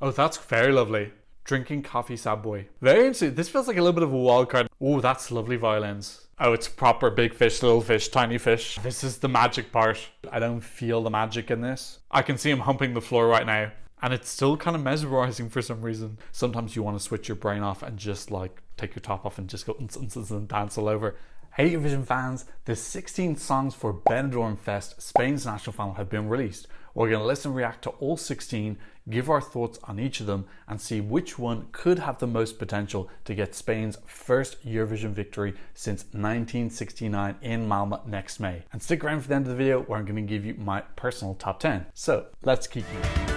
Oh, that's very lovely. Drinking coffee, sad boy. Very interesting. This feels like a little bit of a wild card. Oh, that's lovely violins. Oh, it's proper big fish, little fish, tiny fish. This is the magic part. I don't feel the magic in this. I can see him humping the floor right now. And it's still kind of mesmerizing for some reason. Sometimes you want to switch your brain off and just like take your top off and just go and dance all over. Hey Eurovision fans, the 16 songs for Benidorm Fest, Spain's national final, have been released. We're going to listen and react to all 16, give our thoughts on each of them, and see which one could have the most potential to get Spain's first Eurovision victory since 1969 in Malmö next May. And stick around for the end of the video where I'm going to give you my personal top 10. So let's keep moving.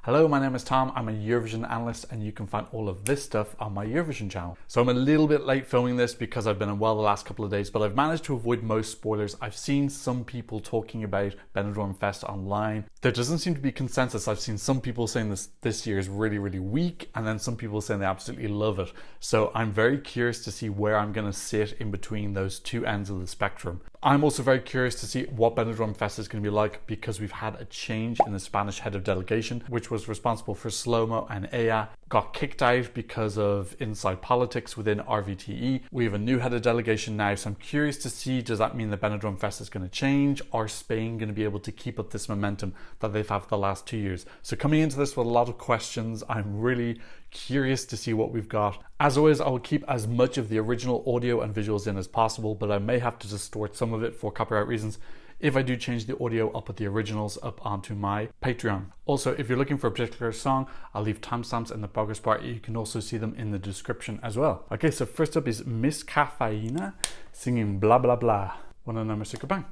Hello, my name is Tom. I'm a Eurovision analyst and you can find all of this stuff on my Eurovision channel. So I'm a little bit late filming this because I've been unwell the last couple of days, but I've managed to avoid most spoilers. I've seen some people talking about Benidorm Fest online. There doesn't seem to be consensus. I've seen some people saying this year is really, really weak, and then some people saying they absolutely love it. So I'm very curious to see where I'm going to sit in between those two ends of the spectrum. I'm also very curious to see what Benidorm Fest is going to be like because we've had a change in the Spanish head of delegation, which was responsible for Slow-Mo and Ea, got kicked out because of inside politics within RVTE. We have a new head of delegation now, so I'm curious to see, does that mean the Benidorm Fest is going to change? Are Spain going to be able to keep up this momentum that they've had for the last 2 years? So coming into this with a lot of questions, I'm really curious to see what we've got. As always, I will keep as much of the original audio and visuals in as possible, but I may have to distort some of it for copyright reasons. If I do change the audio, I'll put the originals up onto my Patreon. Also, if you're looking for a particular song, I'll leave timestamps in the progress bar. You can also see them in the description as well. Okay, so first up is Miss Caffeina singing Blah Blah Blah. Wanna know my secret bang?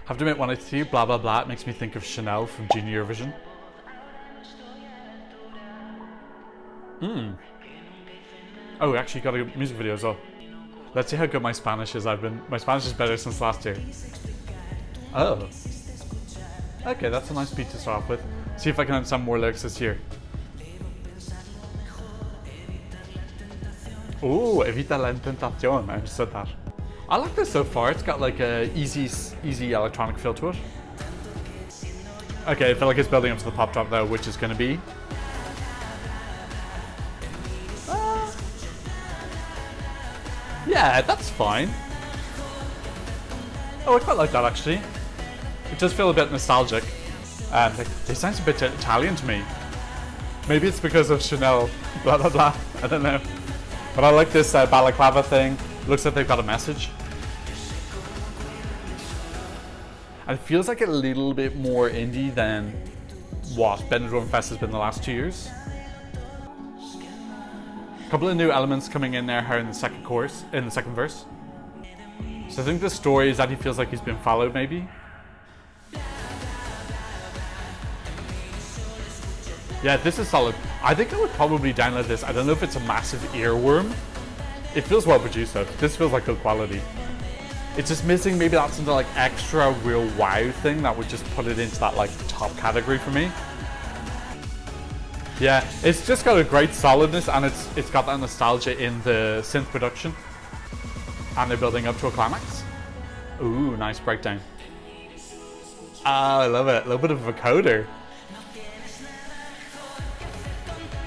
Have to admit, when I see Blah Blah Blah, it makes me think of Chanel from Junior Eurovision. Oh, we actually got a music video as well. Let's see how good my Spanish is. My Spanish is better since last year. Oh. Okay, that's a nice beat to start off with. See if I can understand more lyrics this year. Oh, Evita la tentación. I understood that. I like this so far. It's got like a easy electronic feel to it. Okay, I feel like it's building up to the pop drop though, which is going to be... Yeah, that's fine. Oh, I quite like that actually. It does feel a bit nostalgic. They sound a bit Italian to me. Maybe it's because of Chanel, blah blah blah, I don't know. But I like this balaclava thing. Looks like they've got a message. And it feels like a little bit more indie than what Benidorm Fest has been the last 2 years. A couple of new elements coming in there here in the second chorus, in the second verse. So I think the story is that he feels like he's been followed maybe. Yeah, this is solid. I think I would probably download this. I don't know if it's a massive earworm. It feels well produced though. This feels like good quality. It's just missing maybe that something like extra real wow thing that would just put it into that like top category for me. Yeah, it's just got a great solidness and it's got that nostalgia in the synth production. And they're building up to a climax. Ooh, nice breakdown. Ah, I love it. A little bit of a coder.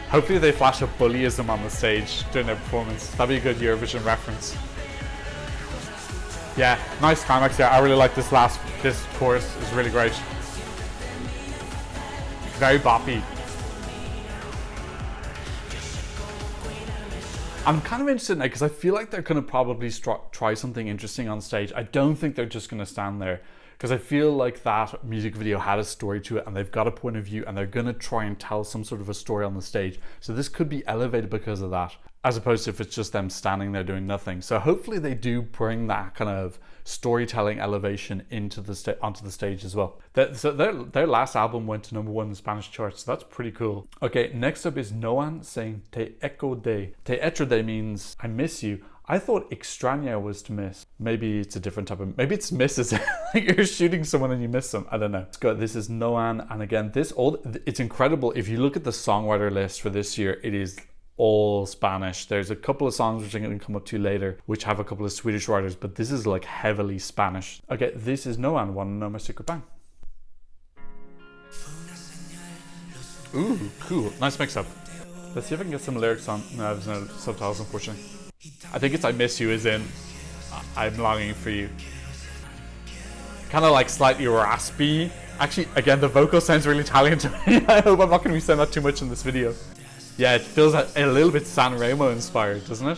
Hopefully they flash up bullyism on the stage during their performance. That'd be a good Eurovision reference. Yeah, nice climax. Yeah, I really like this chorus. It's really great. Very boppy. I'm kind of interested now because I feel like they're going to probably try something interesting on stage. I don't think they're just going to stand there because I feel like that music video had a story to it and they've got a point of view and they're going to try and tell some sort of a story on the stage. So this could be elevated because of that, as opposed to if it's just them standing there doing nothing. So hopefully they do bring that kind of storytelling elevation into onto the stage as well. So their last album went to #1 in the Spanish charts, so that's pretty cool. Okay, next up is Noan saying Te echo de. Te echo de means I miss you. I thought extraño was to miss. Maybe it's a different type of, maybe it's misses. Like you're shooting someone and you miss them. I don't know. Let's go. This is Noan, and again, it's incredible. If you look at the songwriter list for this year, it is all Spanish. There's a couple of songs which I'm going to come up to later which have a couple of Swedish writers, but this is like heavily Spanish. Okay, this is Noan. Want to know my secret bang? Ooh, cool. Nice mix-up. Let's see if I can get some lyrics on. No, there's no subtitles, unfortunately. I think it's I miss you is in I'm longing for you. Kind of like slightly raspy. Actually, again, the vocal sounds really Italian to me. I hope I'm not going to be saying that too much in this video. Yeah, it feels a little bit Sanremo inspired, doesn't it?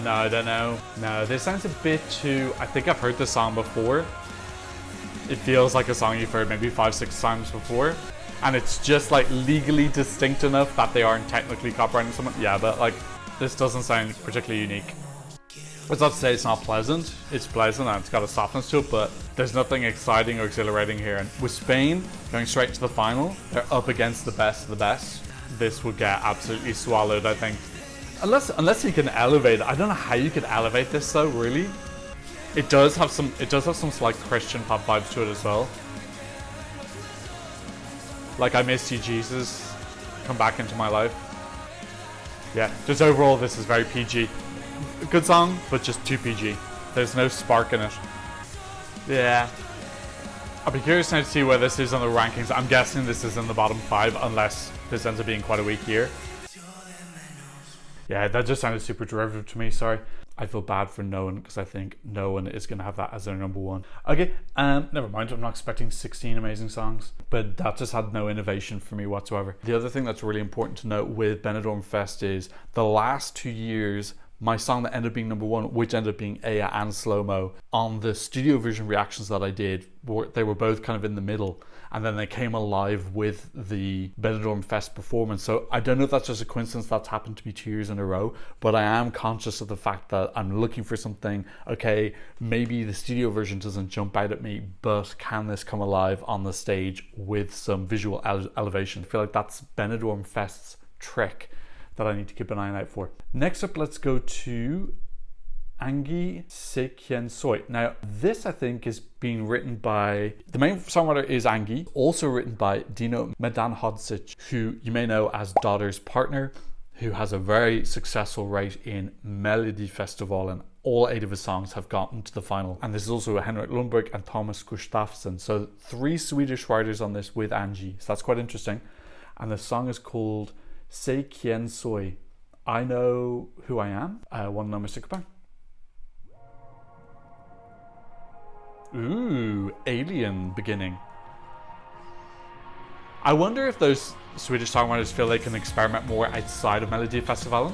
No, I don't know. No, this sounds a bit too... I think I've heard this song before. It feels like a song you've heard maybe 5-6 times before. And it's just like legally distinct enough that they aren't technically copyrighting someone. Yeah, but like, this doesn't sound particularly unique. It's not to say it's not pleasant. It's pleasant and it's got a softness to it, but there's nothing exciting or exhilarating here. And with Spain going straight to the final, they're up against the best of the best. This will get absolutely swallowed, I think. Unless you can elevate it. I don't know how you could elevate this though, really. It does have some slight Christian pop vibes to it as well. Like I miss you, Jesus. Come back into my life. Yeah, just overall this is very PG. Good song, but just too PG. There's no spark in it. Yeah. I'll be curious now to see where this is on the rankings. I'm guessing this is in the bottom 5 unless this ends up being quite a weak year. Yeah, that just sounded super derivative to me, sorry. I feel bad for Noan because I think Noan is going to have that as their number 1. Okay, never mind. I'm not expecting 16 amazing songs, but that just had no innovation for me whatsoever. The other thing that's really important to note with Benidorm Fest is the last 2 years, my song that ended up being number 1, which ended up being Aya and Slow Mo, on the studio version reactions that I did, they were both kind of in the middle. And then they came alive with the Benidorm Fest performance. So I don't know if that's just a coincidence that's happened to me 2 years in a row, but I am conscious of the fact that I'm looking for something, okay, maybe the studio version doesn't jump out at me, but can this come alive on the stage with some visual elevation? I feel like that's Benidorm Fest's trick that I need to keep an eye out for. Next up, let's go to Angy Fernández. Now, this I think is being written by, the main songwriter is Angy, also written by Dino Medanhodzic, who you may know as Daughter's partner, who has a very successful rate in Melody Festival, and all 8 of his songs have gotten to the final. And this is also Henrik Lundberg and Thomas Gustafsson. So 3 Swedish writers on this with Angy. So that's quite interesting. And the song is called Sé quién soy. I know who I am. One number Superbang. Ooh, alien beginning. I wonder if those Swedish songwriters feel they can experiment more outside of Melody Festival.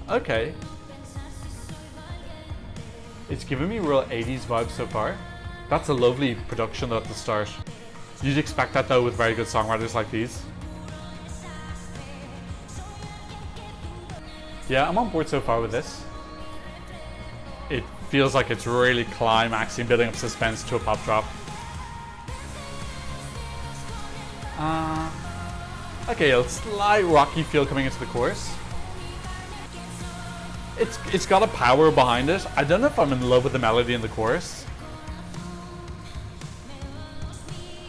Okay. It's giving me real 80s vibes so far. That's a lovely production at the start. You'd expect that though with very good songwriters like these. Yeah, I'm on board so far with this. It feels like it's really climaxing, building up suspense to a pop drop. Okay, a slight rocky feel coming into the chorus. It's got a power behind it. I don't know if I'm in love with the melody in the chorus.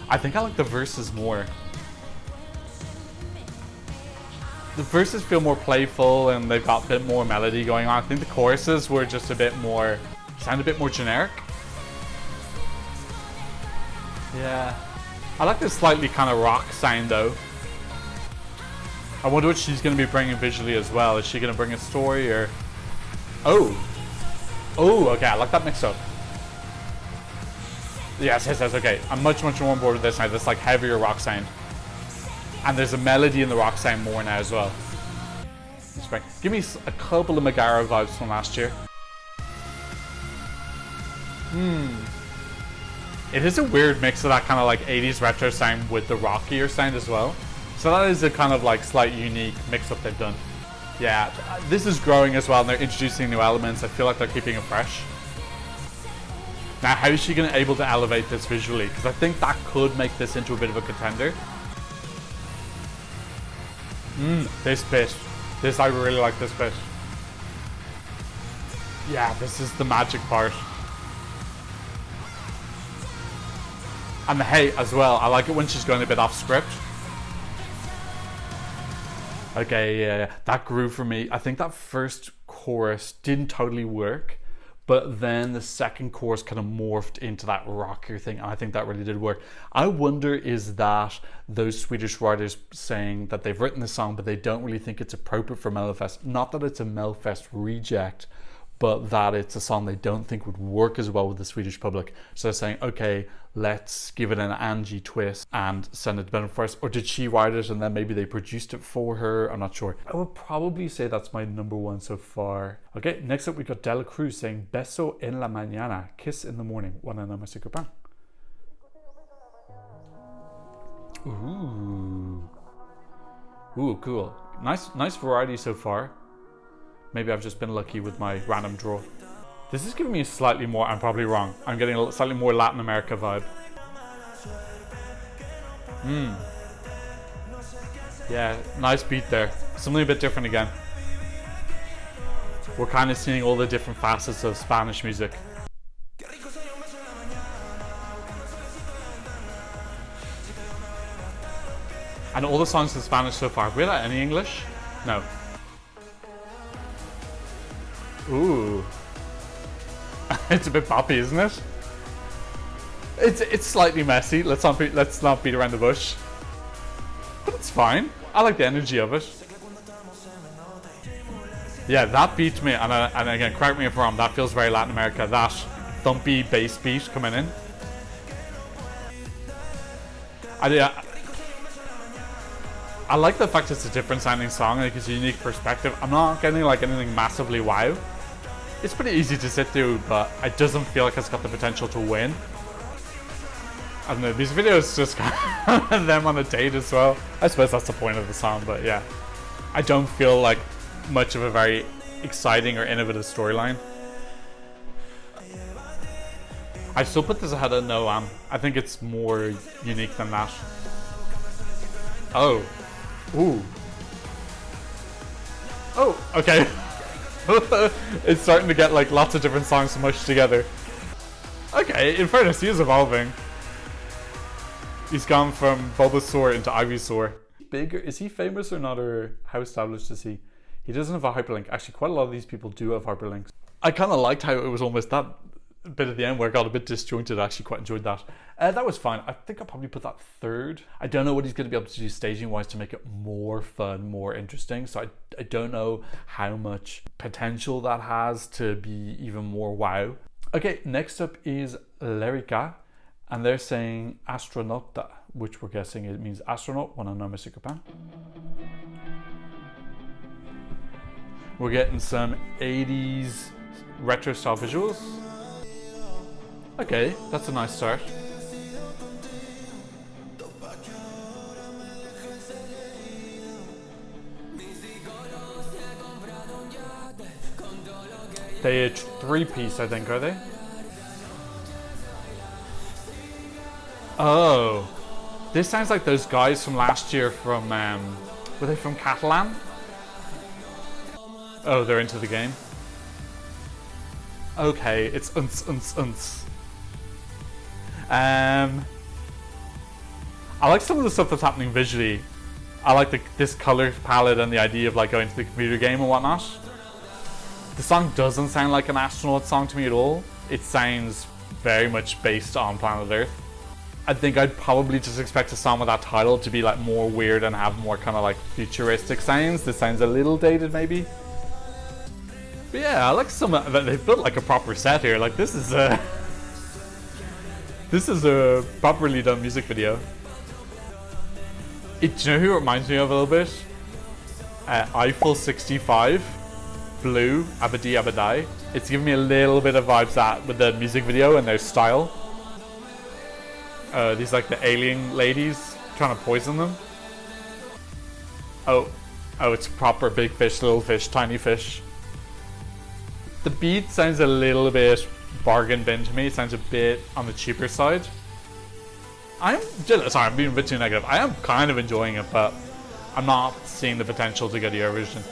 I think I like the verses more. The verses feel more playful and they've got a bit more melody going on. I think the choruses were just a bit more, sound a bit more generic. Yeah. I like this slightly kind of rock sound though. I wonder what she's going to be bringing visually as well. Is she going to bring a story or... Oh, okay, I like that mix up. Yes, okay. I'm much more on board with this now, this like heavier rock sound. And there's a melody in the rock sound more now as well. Give me a couple of Megara vibes from last year. It is a weird mix of that kind of like 80s retro sound with the rockier sound as well. So that is a kind of like slight unique mix up they've done. Yeah, this is growing as well and they're introducing new elements. I feel like they're keeping it fresh. Now, how is she going to be able to elevate this visually? Because I think that could make this into a bit of a contender. This bit. I really like this bit. Yeah, this is the magic part. And the hey as well. I like it when she's going a bit off script. Okay, yeah, that grew for me. I think that first chorus didn't totally work. but then the second chorus kind of morphed into that rockier thing, and I think that really did work. I wonder, is that those Swedish writers saying that they've written this song but they don't really think it's appropriate for Melodifest? Not that it's a Melodifest reject, but that it's a song they don't think would work as well with the Swedish public. So they're saying, okay, let's give it an Angy twist and send it to Benidorm Fest. Or did she write it and then maybe they produced it for her? I'm not sure. I would probably say that's my number one so far. Okay, next up we got Dellacruz saying Beso en la mañana, kiss in the morning, mañana me pan. Ooh, cool. Nice variety so far. Maybe I've just been lucky with my random draw. This is giving me a slightly more, I'm probably wrong, I'm getting a slightly more Latin America vibe. Yeah, nice beat there. Something a bit different again. We're kind of seeing all the different facets of Spanish music. And all the songs in Spanish so far. Have we had any English? No. Ooh. It's a bit boppy, isn't it? It's slightly messy. Let's not beat around the bush. But it's fine. I like the energy of it. Yeah, that beat me, and again, correct me if I'm wrong, that feels very Latin America. That thumpy bass beat coming in. I like the fact it's a different sounding song, like it's a unique perspective. I'm not getting like anything massively wow. It's pretty easy to sit through, but it doesn't feel like it's got the potential to win. I don't know, these videos just got them on a date as well. I suppose that's the point of the song, but yeah. I don't feel like much of a very exciting or innovative storyline. I still put this ahead of Noan. I think it's more unique than that. Oh. Ooh. Oh, okay. It's starting to get like lots of different songs smushed together. Okay, in fairness, he is evolving. He's gone from Bulbasaur into Ivysaur. Bigger, is he famous or not, or how established is he? He doesn't have a hyperlink. Actually, quite a lot of these people do have hyperlinks. I kind of liked how it was almost that bit at the end where it got a bit disjointed. I actually quite enjoyed that. That was fine. I think I'll probably put that third. I don't know what he's going to be able to do staging wise to make it more fun, more interesting. So I don't know how much potential that has to be even more wow. Okay, next up is Lérica, and they're saying Astronauta, which we're guessing it means astronaut. We're getting some 80s retro style visuals. Okay, that's a nice start. They a three-piece, I think, are they? Oh, this sounds like those guys from last year from, were they from Catalan? Oh, they're into the game. Okay, it's unts. I like some of the stuff that's happening visually. I like this color palette and the idea of like going to the computer game and whatnot. The song doesn't sound like an astronaut song to me at all. It sounds very much based on planet Earth. I think I'd probably just expect a song with that title to be like more weird and have more kind of like futuristic sounds. This sounds a little dated maybe. But yeah, I like some that they've built like a proper set here. Like this is a properly done music video. Do you know who it reminds me of a little bit? Eiffel 65, Blue, Abadi Abadai. It's giving me a little bit of vibes that with the music video and their style. These like the alien ladies trying to poison them. Oh, it's proper big fish, little fish, tiny fish. The beat sounds a little bit bargain bin to me. It sounds a bit on the cheaper side. Sorry, I'm being a bit too negative. I am kind of enjoying it, but I'm not seeing the potential to get Eurovision.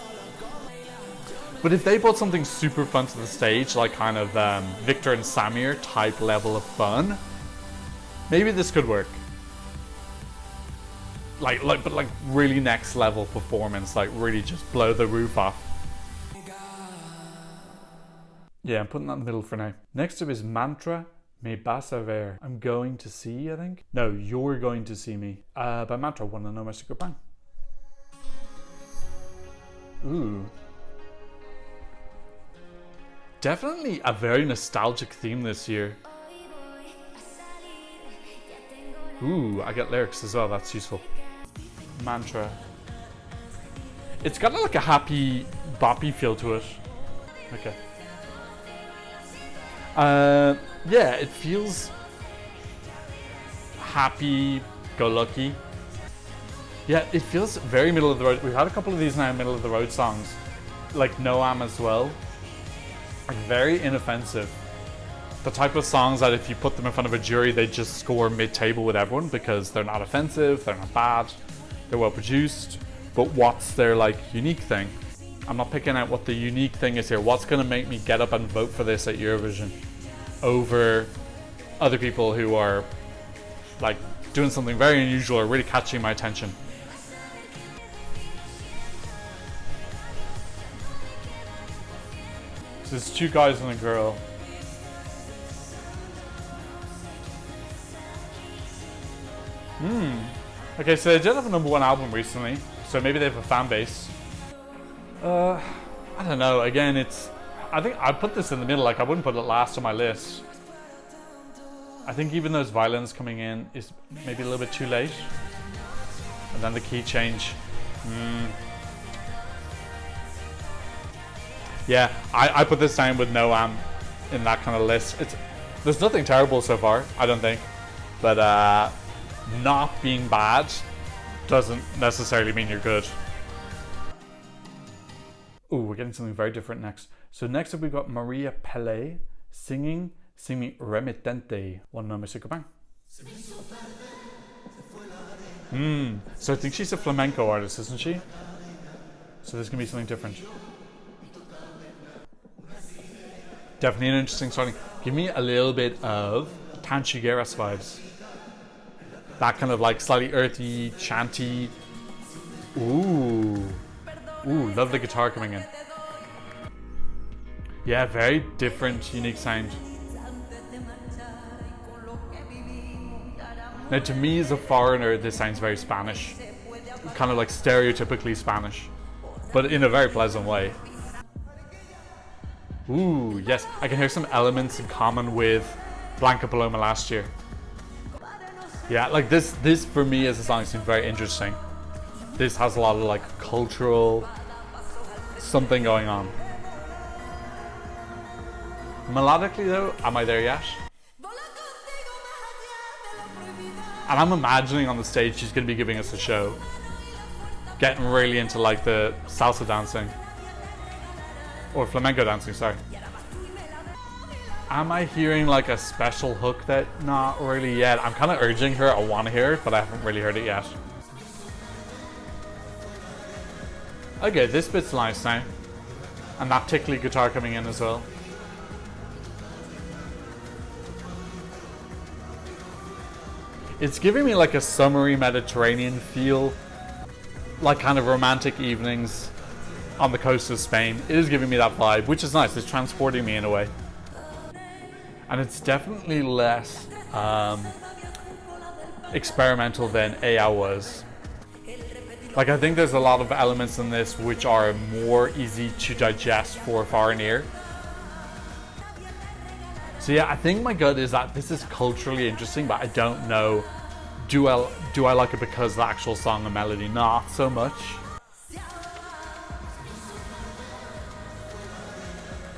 But if they brought something super fun to the stage, like kind of Victor and Samir type level of fun, maybe this could work. But really next level performance, like really just blow the roof off. Yeah, I'm putting that in the middle for now. Next up is Mantra, Me Vas a Ver. I'm going to see, I think. No, You're Going to See Me. By Mantra, Wanna Know My Secret Plan. Ooh. Definitely a very nostalgic theme this year. Ooh, I get lyrics as well, that's useful. Mantra. It's got like a happy, boppy feel to it. Okay. Yeah, it feels happy, go lucky. Yeah, it feels very middle of the road. We've had a couple of these now middle of the road songs, like Noan as well. Like very inoffensive. The type of songs that if you put them in front of a jury, they just score mid-table with everyone because they're not offensive, they're not bad, they're well produced. But what's their like unique thing? I'm not picking out what the unique thing is here. What's going to make me get up and vote for this at Eurovision over other people who are like doing something very unusual or really catching my attention? So there's two guys and a girl. Okay, so they did have a #1 album recently, so maybe they have a fan base. I don't know. Again, I think I put this in the middle. Like I wouldn't put it last on my list. I think even those violins coming in is maybe a little bit too late, and then the key change. Yeah, I put this down with Noan in that kind of list. There's nothing terrible so far, I don't think, but not being bad doesn't necessarily mean you're good. Ooh, we're getting something very different next. So next up we've got María Peláe singing Remitente, Wanna Know My Secret Plan. So I think she's a flamenco artist, isn't she? So there's gonna be something different. Definitely an interesting starting. Give me a little bit of Tanchigueras vibes. That kind of like slightly earthy, chanty. Ooh, love the guitar coming in. Yeah, very different, unique sound. Now to me as a foreigner, this sounds very Spanish. Kind of like stereotypically Spanish, but in a very pleasant way. Ooh, yes, I can hear some elements in common with Blanca Paloma last year. Yeah, like this for me as a song seems very interesting. This has a lot of like cultural something going on. Melodically though, am I there yet? And I'm imagining on the stage she's going to be giving us a show. Getting really into like the salsa dancing. Or flamenco dancing, sorry. Am I hearing like a special hook that? Not really yet. I'm kind of urging her, I want to hear it, but I haven't really heard it yet. Okay, this bit's nice now. And that tickly guitar coming in as well. It's giving me like a summery Mediterranean feel. Like kind of romantic evenings on the coast of Spain. It is giving me that vibe, which is nice. It's transporting me in a way. And it's definitely less experimental than AI was. Like I think there's a lot of elements in this which are more easy to digest for a foreign ear. So yeah, I think my gut is that this is culturally interesting, but I don't know, do I like it because the actual song and melody? Not so much.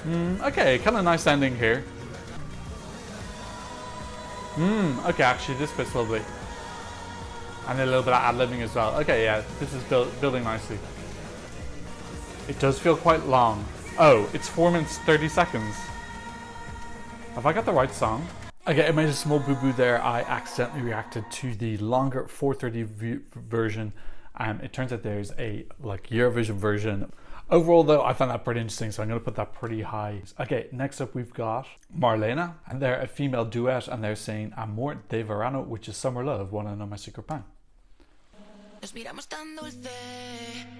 Okay, kind of nice ending here. Okay, actually this bit's lovely. And a little bit of ad-libbing as well. Okay, yeah, this is building nicely. It does feel quite long. Oh, it's 4 minutes 30 seconds. Have I got the right song? Okay, I made a small boo-boo there. I accidentally reacted to the longer 4:30 version. It turns out there's a like Eurovision version. Overall though, I found that pretty interesting, so I'm going to put that pretty high. Okay, next up we've got Marlena, and they're a female duet, and they're saying Amor, verano, which is summer love, Wanna Know My Secret Plan. Nos miramos tan dulce,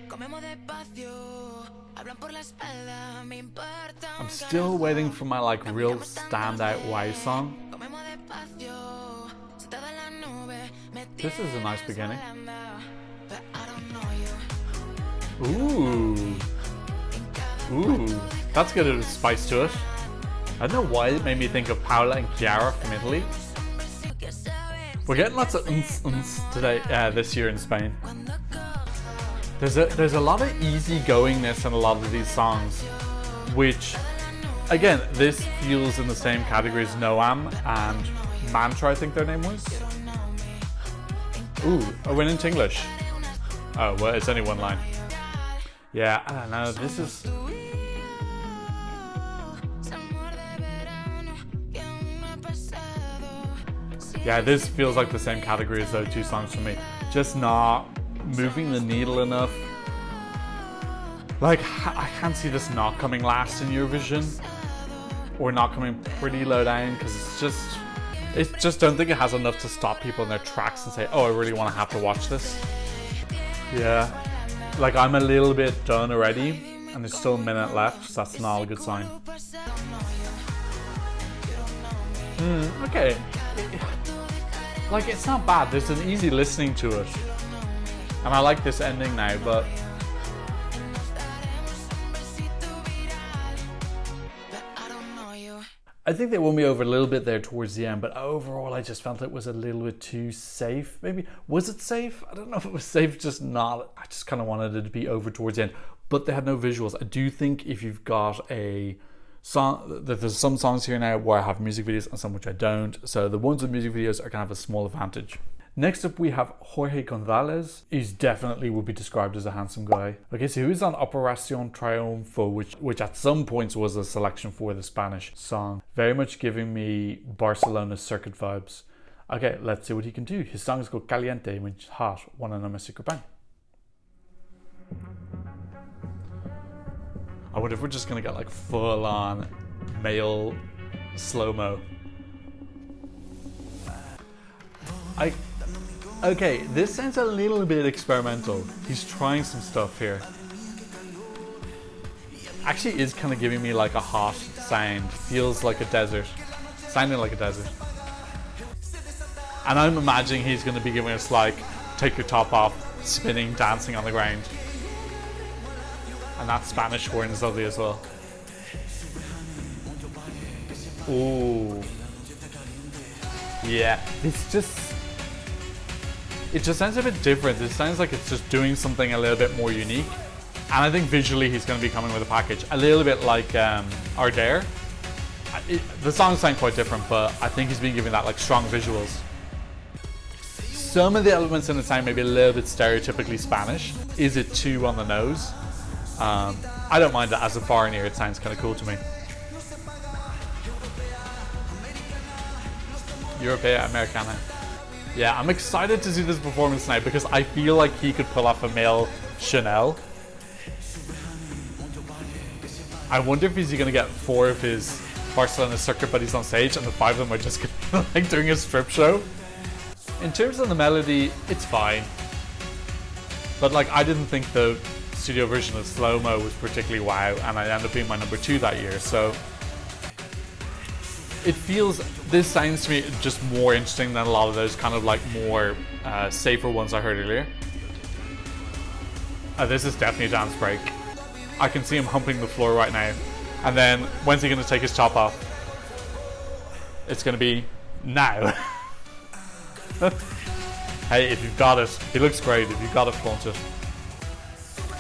comemos despacio, hablan por la espalda, me importa. I'm still waiting for my like real standout WoW song. Comemos despacio, sentada en la nube, This is a nice beginning. but I don't know you. Ooh, that's got a spice to it. I don't know why it made me think of Paola and Chiara from Italy. We're getting lots of today, this year in Spain. There's a lot of easygoingness in a lot of these songs, which, again, this feels in the same category as Noan and Mantra, I think their name was. Ooh, I went into English. Oh, well, it's only one line. Yeah, I don't know, this is... Yeah, this feels like the same category as those two songs for me. Just not moving the needle enough. Like, I can't see this not coming last in Eurovision. Or not coming pretty low down, because it's just don't think it has enough to stop people in their tracks and say, oh, I really want to have to watch this. Yeah, like I'm a little bit done already, and there's still a minute left, so that's not a good sign. Okay. Like, it's not bad, there's an easy listening to it. And I like this ending now, but... I think they won me over a little bit there towards the end, but overall I just felt it was a little bit too safe. Maybe, was it safe? I don't know if it was safe, just not. I just kind of wanted it to be over towards the end, but they had no visuals. I do think if you've got a song, there's some songs here now where I have music videos and some which I don't, so the ones with music videos are going to have a small advantage. Next up we have Jorge González. He's definitely would be described as a handsome guy. Okay, so he was on Operación Triunfo, which at some points was a selection for the Spanish song. Very much giving me Barcelona circuit vibes. Okay, let's see what he can do. His song is called Caliente, which is hot. Wanna know my secret bang? I wonder if we're just gonna get like full on male slow-mo. Okay, this sounds a little bit experimental. He's trying some stuff here. Actually is kind of giving me like a hot sound. Feels like a desert. Sounding like a desert. And I'm imagining he's going to be giving us like, take your top off, spinning, dancing on the ground. And that Spanish horn is lovely as well. Ooh. Yeah, it just sounds a bit different. It sounds like it's just doing something a little bit more unique. And I think visually he's going to be coming with a package. A little bit like Ardere. The songs sound quite different, but I think he's been giving that like strong visuals. Some of the elements in it sound maybe a little bit stereotypically Spanish. Is it too on the nose? I don't mind it. As a foreign ear, it sounds kind of cool to me. Europea Americana. Yeah, I'm excited to see this performance tonight because I feel like he could pull off a male Chanel. I wonder if he's going to get 4 of his Barcelona circuit buddies on stage and the 5 of them are just gonna be like doing a strip show. In terms of the melody, it's fine. But like, I didn't think the studio version of Slow Mo was particularly wow, and I ended up being my number 2 that year, so it feels, this sounds to me just more interesting than a lot of those kind of like more safer ones I heard earlier. This is definitely a dance break. I can see him humping the floor right now. And then, when's he going to take his top off? It's going to be now. Hey, if you've got it, he looks great. If you've got it, flaunt it.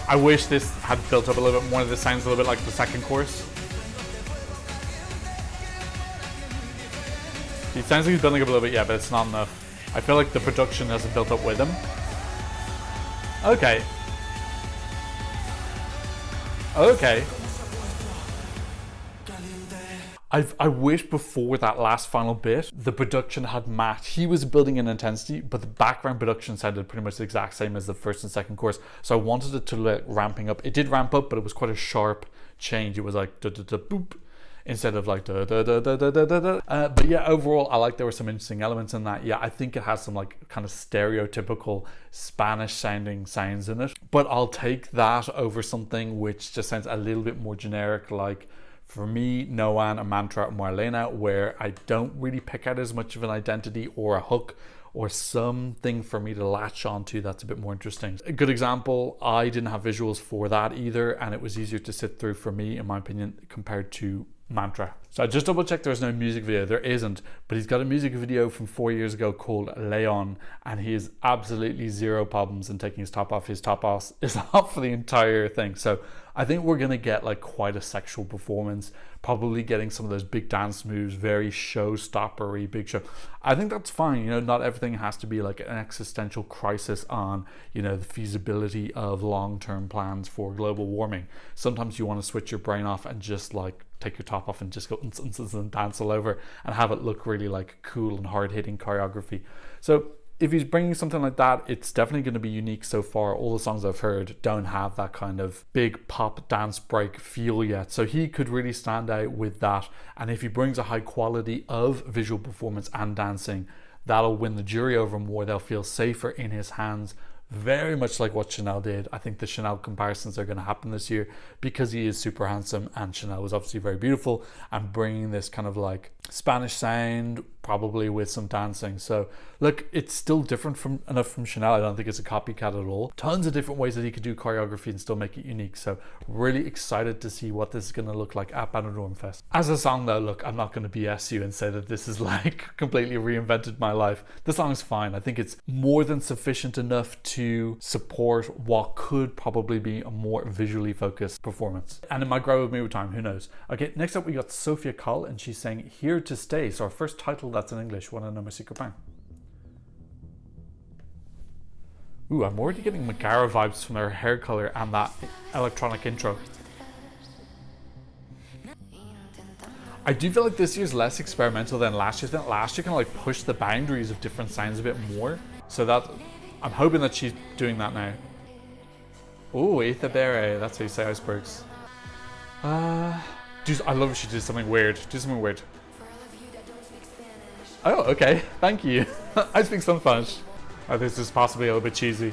I wish this had built up a little bit more. This sounds a little bit like the second chorus. It sounds like he's building up a little bit, yeah, but it's not enough. I feel like the production hasn't built up with him. Okay. Okay. I wish before that last final bit, the production had matched. He was building in intensity, but the background production sounded pretty much the exact same as the first and second chorus. So I wanted it to like ramping up. It did ramp up, but it was quite a sharp change. It was like da da da boop. instead of like da da da da da da da. But yeah, overall, I like there were some interesting elements in that. Yeah, I think it has some like kind of stereotypical Spanish sounding sounds in it. But I'll take that over something which just sounds a little bit more generic, like for me, Noan, a Mantra, and Marlena, where I don't really pick out as much of an identity or a hook or something for me to latch onto that's a bit more interesting. A good example, I didn't have visuals for that either, and it was easier to sit through for me, in my opinion, compared to Mantra. So I just double checked there's no music video. There isn't, but he's got a music video from 4 years ago called Leon, and he has absolutely zero problems in taking his top off. His top off is off for the entire thing. So I think we're gonna get like quite a sexual performance, probably getting some of those big dance moves, very showstoppery, big show. I think that's fine. You know, not everything has to be like an existential crisis on, you know, the feasibility of long-term plans for global warming. Sometimes you want to switch your brain off and just like take your top off and just go and dance all over and have it look really like cool and hard-hitting choreography. So if he's bringing something like that, it's definitely going to be unique. So far, all the songs I've heard don't have that kind of big pop dance break feel yet. So he could really stand out with that. And if he brings a high quality of visual performance and dancing, that'll win the jury over more. They'll feel safer in his hands. Very much like what Chanel did. I think the Chanel comparisons are going to happen this year because he is super handsome and Chanel was obviously very beautiful, and bringing this kind of like Spanish sound, probably with some dancing. So look, it's still different enough from Chanel. I don't think it's a copycat at all. Tons of different ways that he could do choreography and still make it unique. So really excited to see what this is going to look like at Benidorm Fest. As a song though, look, I'm not going to BS you and say that this is like completely reinvented my life. The song's fine. I think it's more than sufficient enough to support what could probably be a more visually focused performance. And it might grow with me with time, who knows. Okay, next up we got Sofia Coll, and she's saying Here to Stay. So our first title that's in English, Wanna Know My Secret Bang. Ooh, I'm already getting Megara vibes from her hair color and that electronic intro. I do feel like this year's less experimental than last year. I think last year kind of like pushed the boundaries of different sounds a bit more. So that, I'm hoping that she's doing that now. Oh, Ethabere, that's how you say icebergs. I love if she did something weird. Do something weird. Oh, okay. Thank you. I speak some Spanish. Oh, this is possibly a little bit cheesy.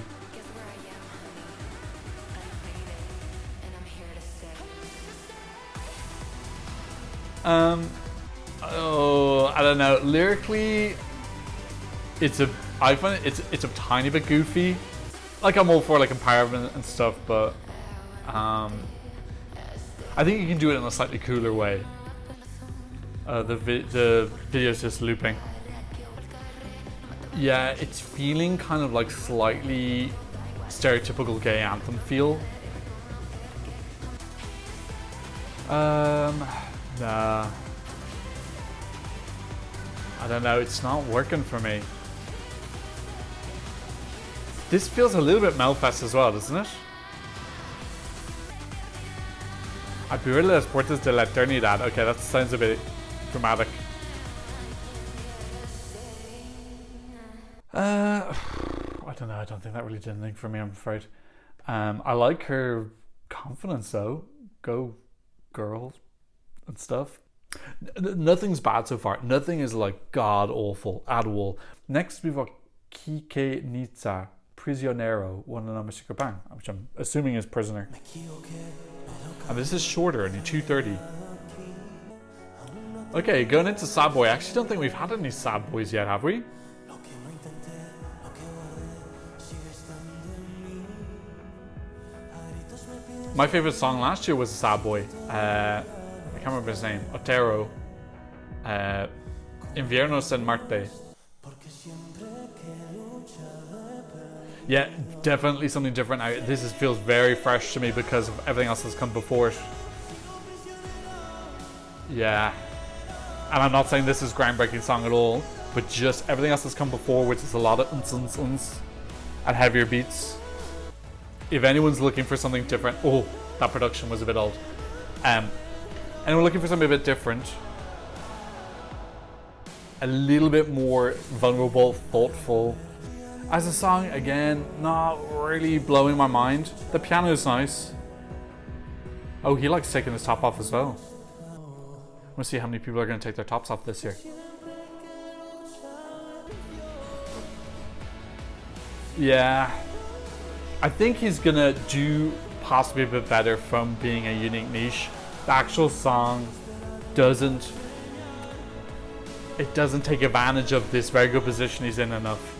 Oh, I don't know. Lyrically, I find it's a tiny bit goofy. Like, I'm all for like empowerment and stuff, but I think you can do it in a slightly cooler way. The video's just looping. Yeah, it's feeling kind of like slightly stereotypical gay anthem feel. Nah. I don't know, it's not working for me. This feels a little bit Melfest as well, doesn't it? A peor las puertas de la eternidad. Okay, that sounds a bit dramatic. I don't know, I don't think that really did anything for me, I'm afraid. I like her confidence though. Go girl and stuff. Nothing's bad so far. Nothing is like god awful at all. Next we've got Quique, Niza, Prisionero, Wanna Know My Secret Bang, which I'm assuming is Prisoner. And this is shorter, only 2:30. Okay, going into Sad Boy. I actually don't think we've had any Sad Boys yet, have we? My favorite song last year was Sad Boy. I can't remember his name. Otero. Inviernos en Marte. Yeah, definitely something different. This feels very fresh to me because of everything else that's come before it. Yeah. And I'm not saying this is a groundbreaking song at all, but just everything else that's come before, which is a lot of uns and heavier beats. If anyone's looking for something different, oh, that production was a bit old. Anyone looking for something a bit different, a little bit more vulnerable, thoughtful. As a song, again, not really blowing my mind. The piano is nice. Oh, he likes taking his top off as well. We'll see how many people are going to take their tops off this year. Yeah, I think he's going to do possibly a bit better from being a unique niche. The actual song doesn't take advantage of this very good position he's in enough.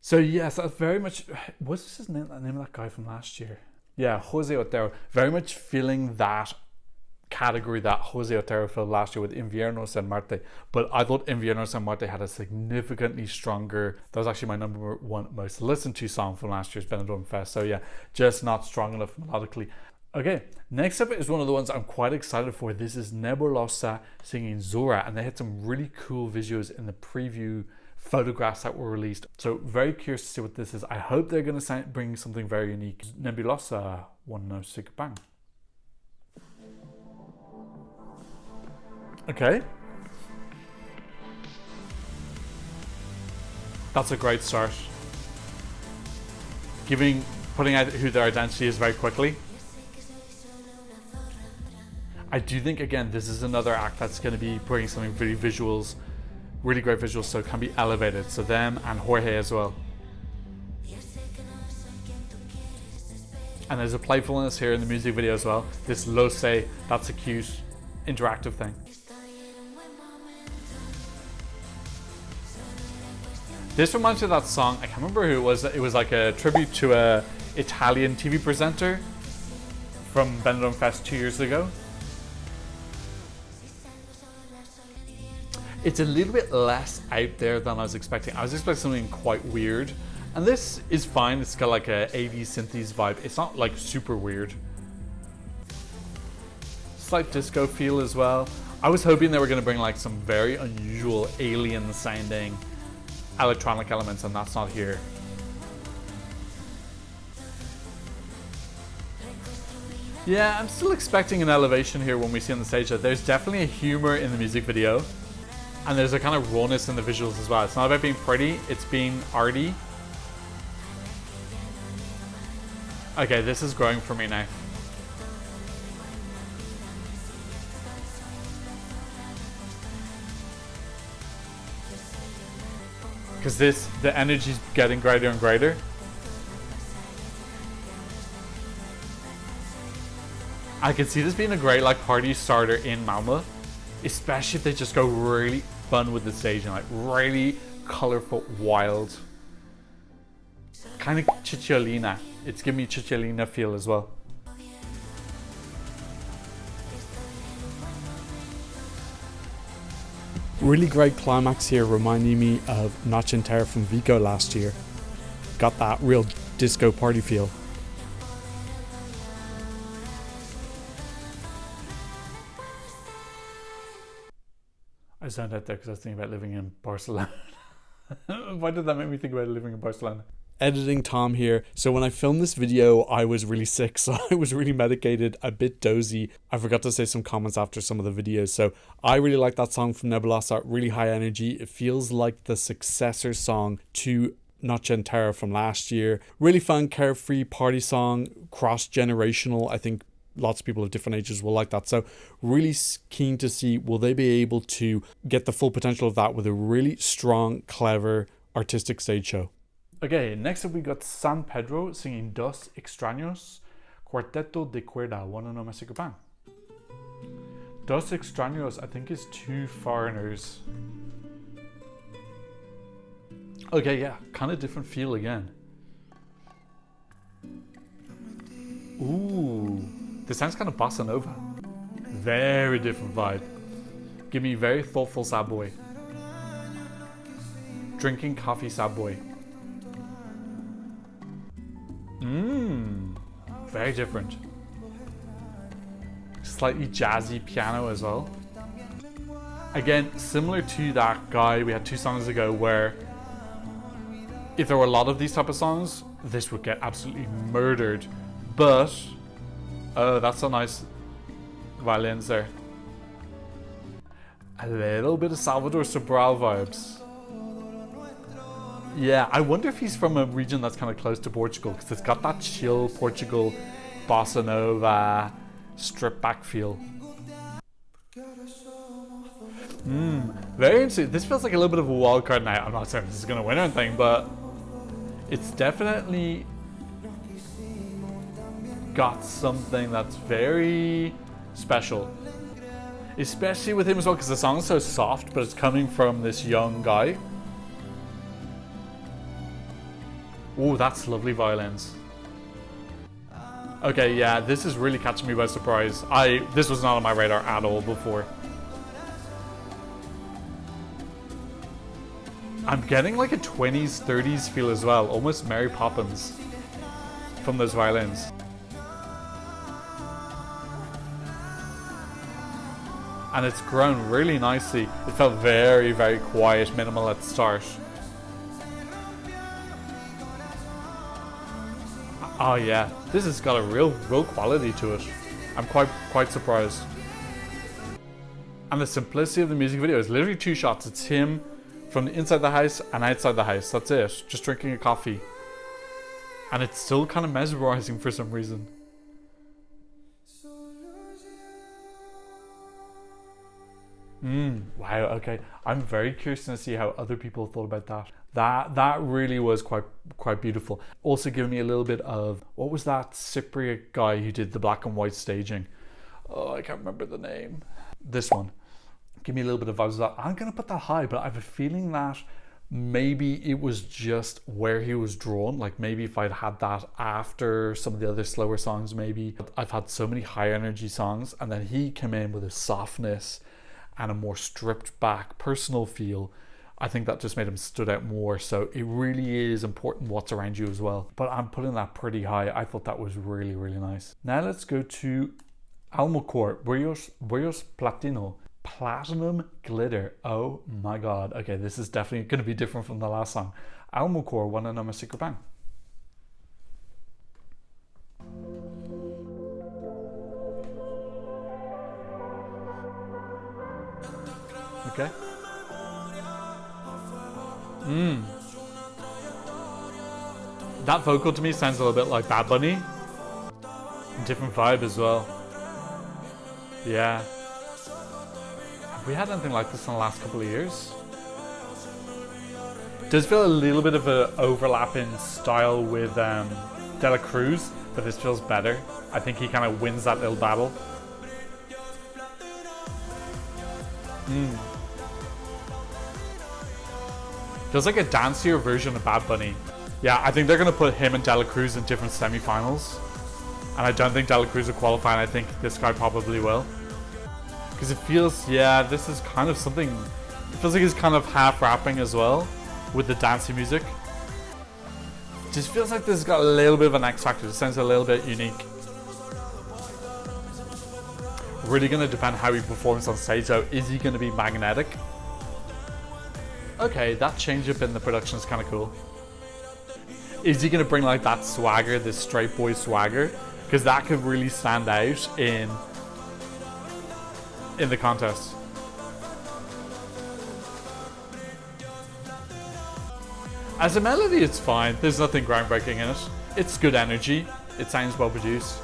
So yes, that's very much, what's his name, the name of that guy from last year? Yeah, Jose Otero. Very much feeling that category that Jose Otero filled last year with Inviernos and Marte. But I thought Inviernos and Marte had a significantly stronger, that was actually my number one most listened to song from last year's Benidorm Fest. So yeah, just not strong enough melodically. Okay, next up is one of the ones I'm quite excited for. This is Nebulossa singing Zorra, and they had some really cool visuals in the preview photographs that were released. So very curious to see what this is. I hope they're going to bring something very unique. Nebulossa, one no sick bang. Okay. That's a great start. Putting out who their identity is very quickly. I do think, again, this is another act that's going to be bringing something really visuals, really great visuals, so it can be elevated. So them and Jorge as well. And there's a playfulness here in the music video as well. This Yoly Saa, that's a cute interactive thing. This reminds me of that song, I can't remember who it was. It was like a tribute to a Italian TV presenter from Benidorm Fest 2 years ago. It's a little bit less out there than I was expecting. I was expecting something quite weird. And this is fine. It's got like a 80s synthes vibe. It's not like super weird. Slight disco feel as well. I was hoping they were going to bring like some very unusual alien sounding electronic elements, and that's not here. Yeah, I'm still expecting an elevation here when we see on the stage. That there's definitely a humor in the music video, and there's a kind of rawness in the visuals as well. It's not about being pretty, it's being arty. Okay, this is growing for me now. Because the energy's getting greater and greater. I can see this being a great like party starter in Malmö, especially if they just go really fun with the stage and like really colorful, wild, kind of Cicciolina. It's giving me Cicciolina feel as well. Really great climax here, reminding me of Noche Entera from Vico last year. Got that real disco party feel. I zoned out there because I was thinking about living in Barcelona. Why did that make me think about living in Barcelona? Editing Tom here. So when I filmed this video, I was really sick, so I was really medicated, a bit dozy. I forgot to say some comments after some of the videos. So I really like that song from Nebulossa, really high energy. It feels like the successor song to Noche Entera from last year. Really fun, carefree party song, cross-generational. I think lots of people of different ages will like that. So really keen to see, will they be able to get the full potential of that with a really strong, clever, artistic stage show. Okay, next up we got San Pedro singing Dos Extraños, Cuarteto de cuerda, one no Mexico bang. Dos Extraños, I think, is two foreigners. Okay, yeah, kind of different feel again. Ooh, this sounds kind of bossa nova. Very different vibe. Give me very thoughtful sad boy. Drinking coffee sad boy. Very different. Slightly jazzy piano as well. Again, similar to that guy we had 2 songs ago, where if there were a lot of these type of songs, this would get absolutely murdered. But, oh, that's a nice violins there. A little bit of Salvador Sobral vibes. Yeah, I wonder if he's from a region that's kind of close to Portugal, because it's got that chill Portugal bossa nova stripped back feel. Very interesting. This feels like a little bit of a wild card now. I'm not saying this is going to win or anything, but it's definitely got something that's very special. Especially with him as well, because the song's so soft, but it's coming from this young guy. Oh, that's lovely violins. Okay, yeah, this is really catching me by surprise. This was not on my radar at all before. I'm getting like a 20s, 30s feel as well, almost Mary Poppins from those violins. And it's grown really nicely. It felt very, very quiet, minimal at the start. Oh yeah, this has got a real quality to it. I'm quite surprised. And the simplicity of the music video is literally 2 shots. It's him from inside the house and outside the house. That's it. Just drinking a coffee. And it's still kind of mesmerizing for some reason. Wow, okay. I'm very curious to see how other people thought about that. That really was quite beautiful. Also giving me a little bit of, what was that Cypriot guy who did the black and white staging? Oh, I can't remember the name. This one. Give me a little bit of vibes of that. I'm going to put that high, but I have a feeling that maybe it was just where he was drawn. Like maybe if I'd had that after some of the other slower songs, maybe. I've had so many high energy songs, and then he came in with a softness and a more stripped back personal feel. I think that just made him stood out more. So it really is important what's around you as well. But I'm putting that pretty high. I thought that was really, really nice. Now let's go to Almacore, Brillos Platino. Platinum Glitter. Oh my god. Okay, this is definitely going to be different from the last song. Almacore, Wanna Know My Secret Bang. Okay. That vocal to me sounds a little bit like Bad Bunny. Different vibe as well. Yeah. Have we had anything like this in the last couple of years? Does feel a little bit of an overlap in style with Dellacruz, but this feels better. I think he kind of wins that little battle. Feels like a dancier version of Bad Bunny. Yeah, I think they're going to put him and Dellacruz in different semi-finals. And I don't think Dellacruz will qualify, and I think this guy probably will. Because it feels, yeah, this is kind of something, it feels like he's kind of half rapping as well with the dancey music. Just feels like this has got a little bit of an X factor. It sounds a little bit unique. Really going to depend how he performs on stage. So is he going to be magnetic? Okay, that change up in the production is kind of cool. Is he going to bring like that swagger, this straight boy swagger? Because that could really stand out in the contest. As a melody, it's fine. There's nothing groundbreaking in it. It's good energy. It sounds well produced.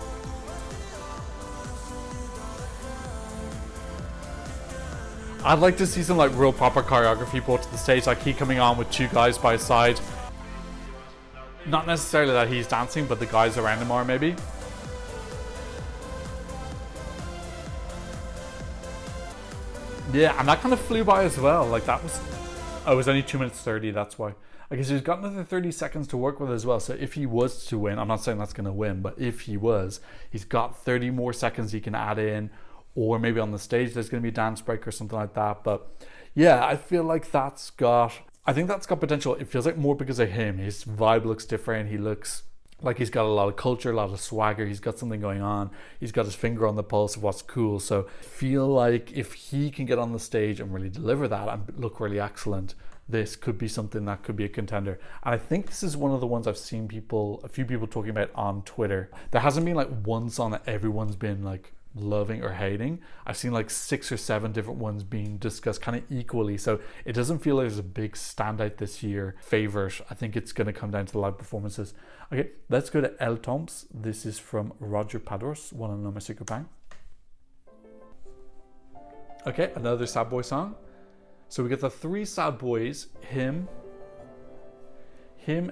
I'd like to see some like real proper choreography brought to the stage, like he coming on with 2 guys by his side. Not necessarily that he's dancing, but the guys around him are maybe. Yeah, and that kind of flew by as well. Like that was, oh, it was only 2 minutes 30, that's why. I guess he's got another 30 seconds to work with as well. So if he was to win, I'm not saying that's going to win, but if he was, he's got 30 more seconds he can add in. Or maybe on the stage there's going to be a dance break or something like that. But yeah, I feel like I think that's got potential. It feels like more because of him. His vibe looks different. He looks like he's got a lot of culture, a lot of swagger. He's got something going on. He's got his finger on the pulse of what's cool. So I feel like if he can get on the stage and really deliver that and look really excellent, this could be something that could be a contender. And I think this is one of the ones I've seen a few people talking about on Twitter. There hasn't been like one song that everyone's been like loving or hating. I've seen like 6 or 7 different ones being discussed kind of equally, so it doesn't feel like there's a big standout this year favorite. I think it's going to come down to the live performances. Okay, let's go to El Tomps. This is from Roger Padors, One and Number Secret Bang. Okay, another sad boy song. So we get the 3 sad boys, him,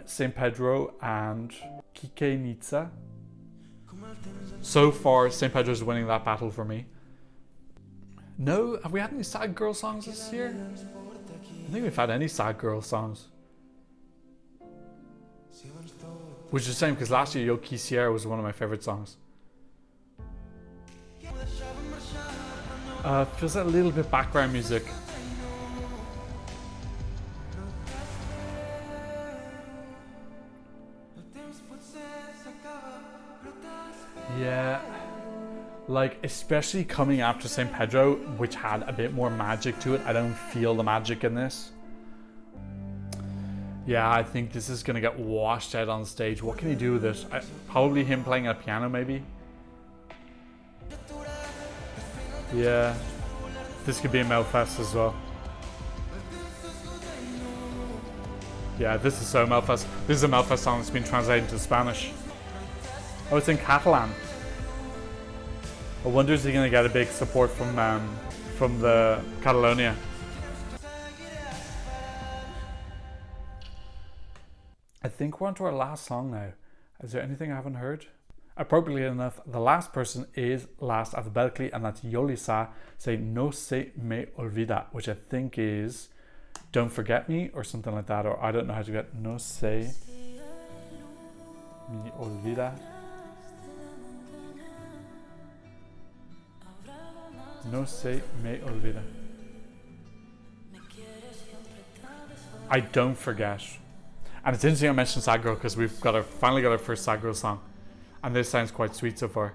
Saint Pedro, and Quique Niza. So far, Saint Pedro's winning that battle for me. No, have we had any sad girl songs this year? I don't think we've had any sad girl songs. Which is a shame, because last year Yoly Saa was one of my favourite songs. Feels like a little bit background music. Yeah, like especially coming after St. Pedro, which had a bit more magic to it. I don't feel the magic in this. Yeah, I think this is gonna get washed out on stage. What can he do with it? Probably him playing a piano, maybe. Yeah, this could be a Melfest as well. Yeah, this is so Melfest. This is a Melfest song that's been translated into Spanish. Oh, it's in Catalan. I wonder is he going to get a big support from the Catalonia. I think we're on to our last song now. Is there anything I haven't heard? Appropriately enough, the last person is last alphabetically, and that's Yoly Saa saying No se me olvida, which I think is Don't Forget Me or something like that, or I don't know how to get No se me olvida. No se me olvida. I don't forget. And it's interesting I mentioned sad girl because we've finally got our first sad girl song, and this sounds quite sweet so far.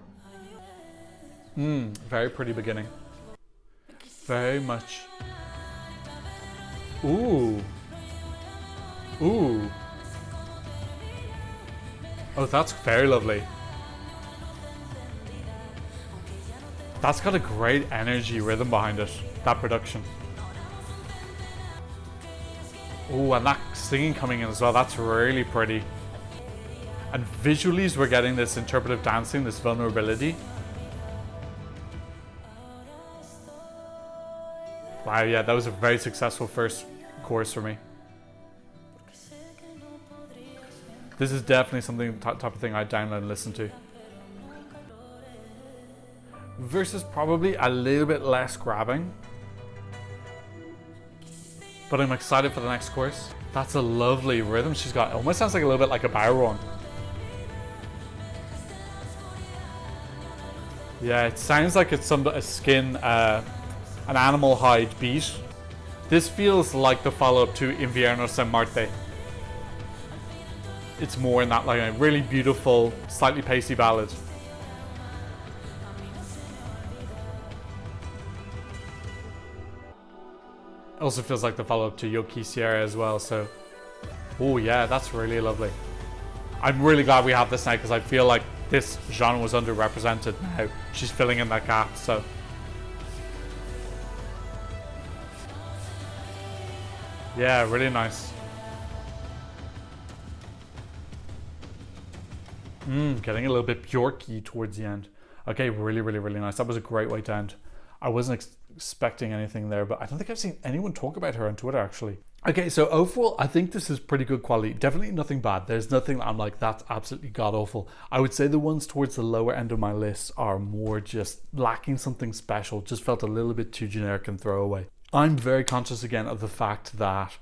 Very pretty beginning. Very much. Ooh. Oh, that's very lovely. That's got a great energy rhythm behind it, that production. Oh, and that singing coming in as well, that's really pretty. And visually we're getting this interpretive dancing, this vulnerability. Wow, yeah, that was a very successful first chorus for me. This is definitely something, type of thing I'd download and listen to. Versus probably a little bit less grabbing, but I'm excited for the next chorus. That's a lovely rhythm she's got. It almost sounds like a little bit like a Byron. Yeah, it sounds like it's a skin, an animal hide beat. This feels like the follow-up to Invierno Sin Marte. It's more in that like a really beautiful, slightly pacey ballad. Also feels like the follow-up to Yoly Saa as well, so oh yeah, that's really lovely. I'm really glad we have this now because I feel like this genre was underrepresented. Now she's filling in that gap, so yeah, really nice. Getting a little bit Bjorky towards the end. Okay, really nice. That was a great way to end. I wasn't expecting anything there, but I don't think I've seen anyone talk about her on Twitter actually. Okay, so overall, I think this is pretty good quality. Definitely nothing bad. There's nothing that I'm like, that's absolutely god awful. I would say the ones towards the lower end of my list are more just lacking something special. Just felt a little bit too generic and throwaway. I'm very conscious again of the fact that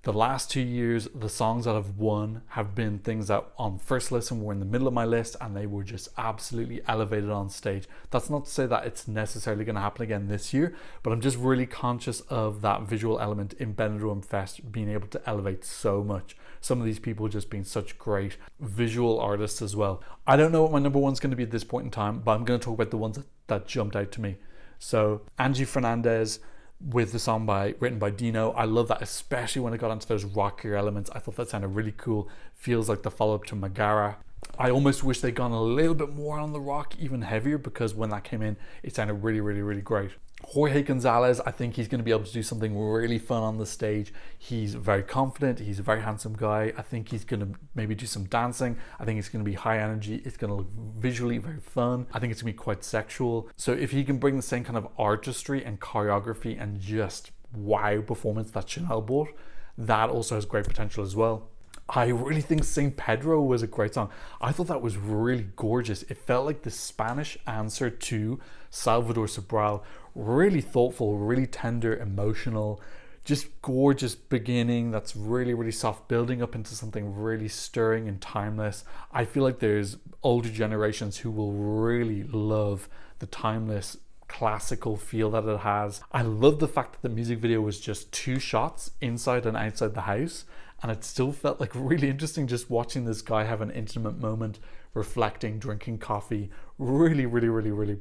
the last 2 years, the songs that have won have been things that on first listen were in the middle of my list and they were just absolutely elevated on stage. That's not to say that it's necessarily going to happen again this year, but I'm just really conscious of that visual element in Benidorm Fest being able to elevate so much. Some of these people just being such great visual artists as well. I don't know what my number one's going to be at this point in time, but I'm going to talk about the ones that jumped out to me. So Angy Fernández, with the song written by Dino. I love that, especially when it got into those rockier elements. I thought that sounded really cool. Feels like the follow-up to Magara. I almost wish they'd gone a little bit more on the rock, even heavier, because when that came in, it sounded really, really, really great. Jorge González, I think he's going to be able to do something really fun on the stage. He's very confident. He's a very handsome guy. I think he's going to maybe do some dancing. I think it's going to be high energy. It's going to look visually very fun. I think it's going to be quite sexual. So if he can bring the same kind of artistry and choreography and just wow performance that Chanel brought, that also has great potential as well. I really think Saint Pedro was a great song. I thought that was really gorgeous. It felt like the Spanish answer to Salvador Sobral. Really thoughtful, really tender, emotional, just gorgeous beginning that's really, really soft, building up into something really stirring and timeless. I feel like there's older generations who will really love the timeless classical feel that it has. I love the fact that the music video was just 2 shots inside and outside the house, and it still felt like really interesting just watching this guy have an intimate moment, reflecting, drinking coffee. Really, really, really, really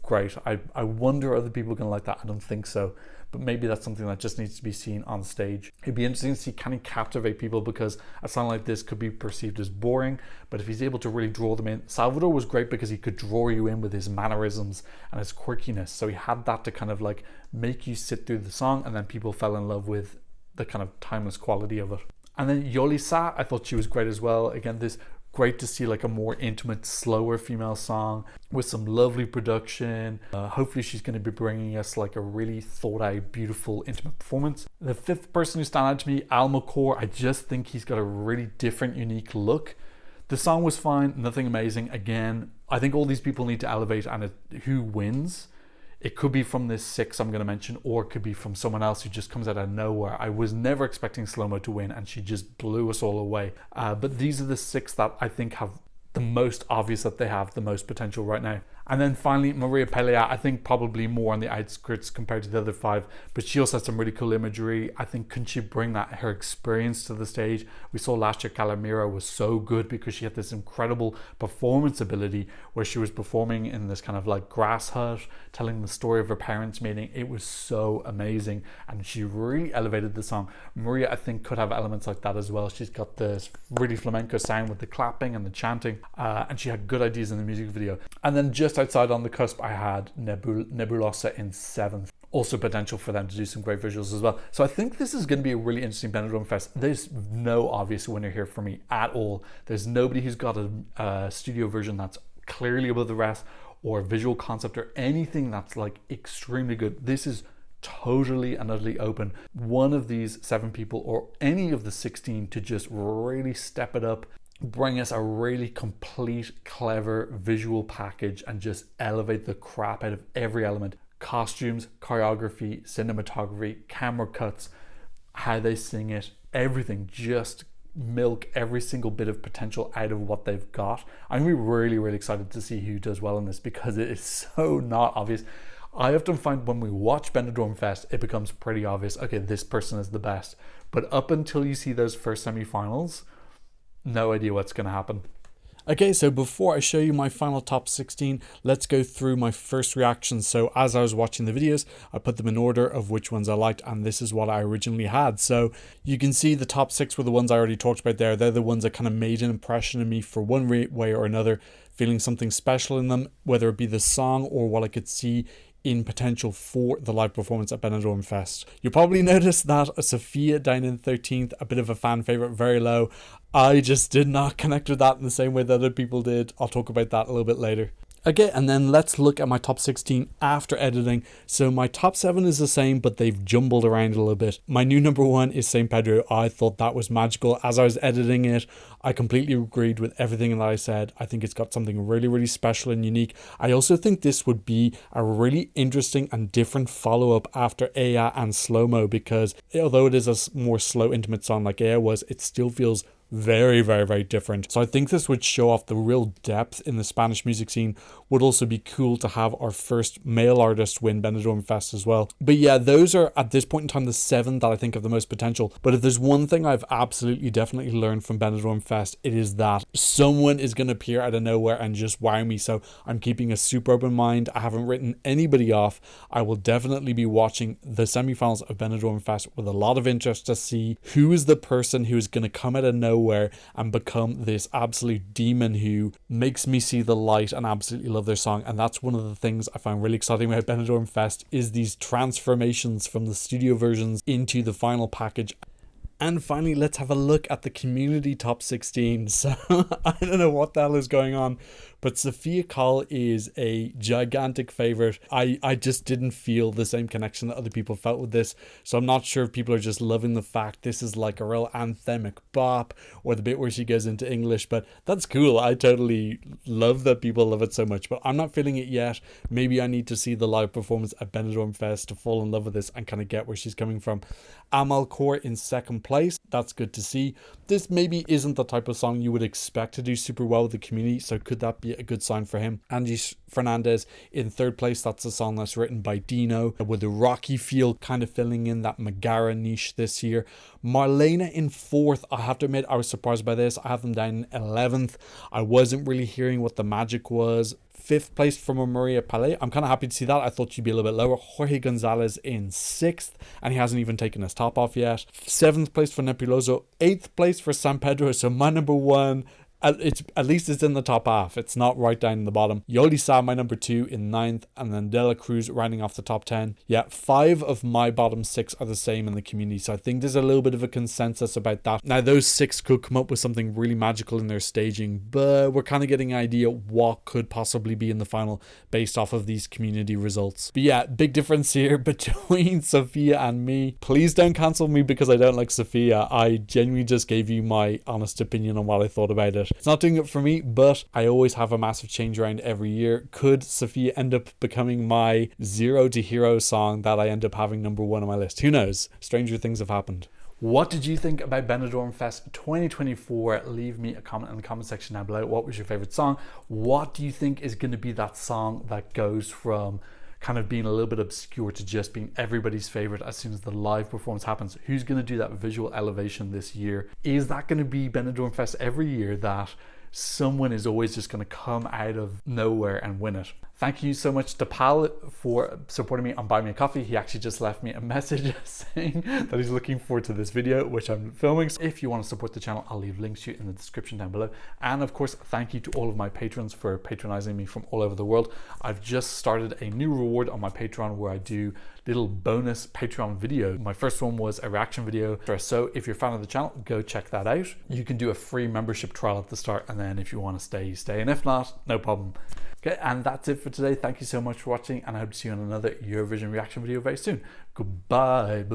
great. I wonder are other people going to like that? I don't think so, but maybe that's something that just needs to be seen on stage. It'd be interesting to see, can he captivate people, because a song like this could be perceived as boring, but if he's able to really draw them in. Salvador was great because he could draw you in with his mannerisms and his quirkiness, so he had that to kind of like make you sit through the song, and then people fell in love with the kind of timeless quality of it. And then Yoly Saa, I thought she was great as well. Again, this great to see like a more intimate, slower female song with some lovely production. Hopefully she's going to be bringing us like a really thought out, beautiful, intimate performance. The 5th person who stands out to me, Almacore. I just think he's got a really different, unique look. The song was fine, nothing amazing. Again, I think all these people need to elevate, and who wins? It could be from this 6 I'm going to mention, or it could be from someone else who just comes out of nowhere. I was never expecting Slow-Mo to win, and she just blew us all away. But these are the 6 that I think have the most obvious that they have the most potential right now. And then finally, Maria Peláe, I think probably more on the outskirts compared to the other 5, but she also has some really cool imagery. I think, can she bring that, her experience to the stage? We saw last year Calamira was so good because she had this incredible performance ability where she was performing in this kind of like grass hut, telling the story of her parents' meeting. It was so amazing, and she really elevated the song. Maria, I think, could have elements like that as well. She's got this really flamenco sound with the clapping and the chanting, and she had good ideas in the music video. And then just outside on the cusp, I had Nebulossa in 7th. Also potential for them to do some great visuals as well. So I think this is going to be a really interesting Benidorm Fest. There's no obvious winner here for me at all. There's nobody who's got a studio version that's clearly above the rest, or visual concept, or anything that's like extremely good. This is totally and utterly open. One of these 7 people, or any of the 16, to just really step it up, bring us a really complete, clever visual package, and just elevate the crap out of every element. Costumes, choreography, cinematography, camera cuts, how they sing it, everything. Just milk every single bit of potential out of what they've got. I'm really, really excited to see who does well in this, because it is so not obvious. I often find when we watch Benidorm Fest, it becomes pretty obvious, okay, this person is the best. But up until you see those first semi-finals, no idea what's going to happen. Okay, so before I show you my final top 16, let's go through my first reactions. So as I was watching the videos, I put them in order of which ones I liked, and this is what I originally had. So you can see the top 6 were the ones I already talked about there. They're the ones that kind of made an impression on me for one way or another, feeling something special in them, whether it be the song or what I could see in potential for the live performance at Benidorm Fest. You'll probably notice that Sofia down in 13th, a bit of a fan favourite, very low. I just did not connect with that in the same way that other people did. I'll talk about that a little bit later. Okay, and then let's look at my top 16 after editing. So my top 7 is the same, but they've jumbled around a little bit. My new number 1 is Saint Pedro. I thought that was magical. As I was editing it, I completely agreed with everything that I said. I think it's got something really, really special and unique. I also think this would be a really interesting and different follow-up after Aya and Slow-Mo, because although it is a more slow, intimate song like Aya was, it still feels very, very, very different. So I think this would show off the real depth in the Spanish music scene. Would also be cool to have our first male artist win Benidorm Fest as well. But yeah, those are at this point in time the 7 that I think have the most potential. But if there's one thing I've absolutely definitely learned from Benidorm Fest, it is that someone is going to appear out of nowhere and just wow me. So I'm keeping a super open mind. I haven't written anybody off. I will definitely be watching the semi-finals of Benidorm Fest with a lot of interest to see who is the person who is going to come out of nowhere nowhere and become this absolute demon who makes me see the light and absolutely love their song. And that's one of the things I find really exciting about Benidorm Fest, is these transformations from the studio versions into the final package. And finally, let's have a look at the community top 16. So I don't know what the hell is going on, but Sofia Coll is a gigantic favorite. I just didn't feel the same connection that other people felt with this. So I'm not sure if people are just loving the fact this is like a real anthemic bop, or the bit where she goes into English, but that's cool. I totally love that people love it so much, but I'm not feeling it yet. Maybe I need to see the live performance at Benidorm Fest to fall in love with this and kind of get where she's coming from. Amal Kaur in second place. That's good to see. This maybe isn't the type of song you would expect to do super well with the community, so could that be a good sign for him? Angy Fernández in third place. That's a song that's written by Dino with a rocky feel, kind of filling in that Megara niche this year. Marlena in fourth. I have to admit, I was surprised by this. I have them down in 11th. I wasn't really hearing what the magic was. Fifth place from María Peláe. I'm kind of happy to see that. I thought she'd be a little bit lower. Jorge González in sixth, and he hasn't even taken his top off yet. Seventh place for Nebulossa. Eighth place for San Pedro. So my number one, at least it's in the top half. It's not right down in the bottom. Yoly Saa, my number 2, in 9th, and then Dellacruz rounding off the top 10. Yeah, 5 of my bottom 6 are the same in the community, so I think there's a little bit of a consensus about that. Now, those 6 could come up with something really magical in their staging, but we're kind of getting an idea what could possibly be in the final based off of these community results. But yeah, big difference here between Sofia and me. Please don't cancel me because I don't like Sofia. I genuinely just gave you my honest opinion on what I thought about it. It's not doing it for me, but I always have a massive change around every year. Could Sofia end up becoming my zero to hero song that I end up having number 1 on my list? Who knows? Stranger things have happened. What did you think about Benidorm Fest 2024? Leave me a comment in the comment section down below. What was your favorite song? What do you think is going to be that song that goes from kind of being a little bit obscure to just being everybody's favorite as soon as the live performance happens? Who's going to do that visual elevation this year? Is that going to be Benidorm Fest every year, that someone is always just going to come out of nowhere and win it? Thank you so much to Pal for supporting me on Buy Me a Coffee. He actually just left me a message saying that he's looking forward to this video, which I'm filming. So if you want to support the channel, I'll leave links to you in the description down below. And of course, thank you to all of my patrons for patronizing me from all over the world. I've just started a new reward on my Patreon where I do little bonus Patreon videos. My first one was a reaction video. So if you're a fan of the channel, go check that out. You can do a free membership trial at the start, and then if you want to stay, stay. And if not, no problem. Okay, and that's it for today. Thank you so much for watching, and I hope to see you on another Eurovision reaction video very soon. Goodbye.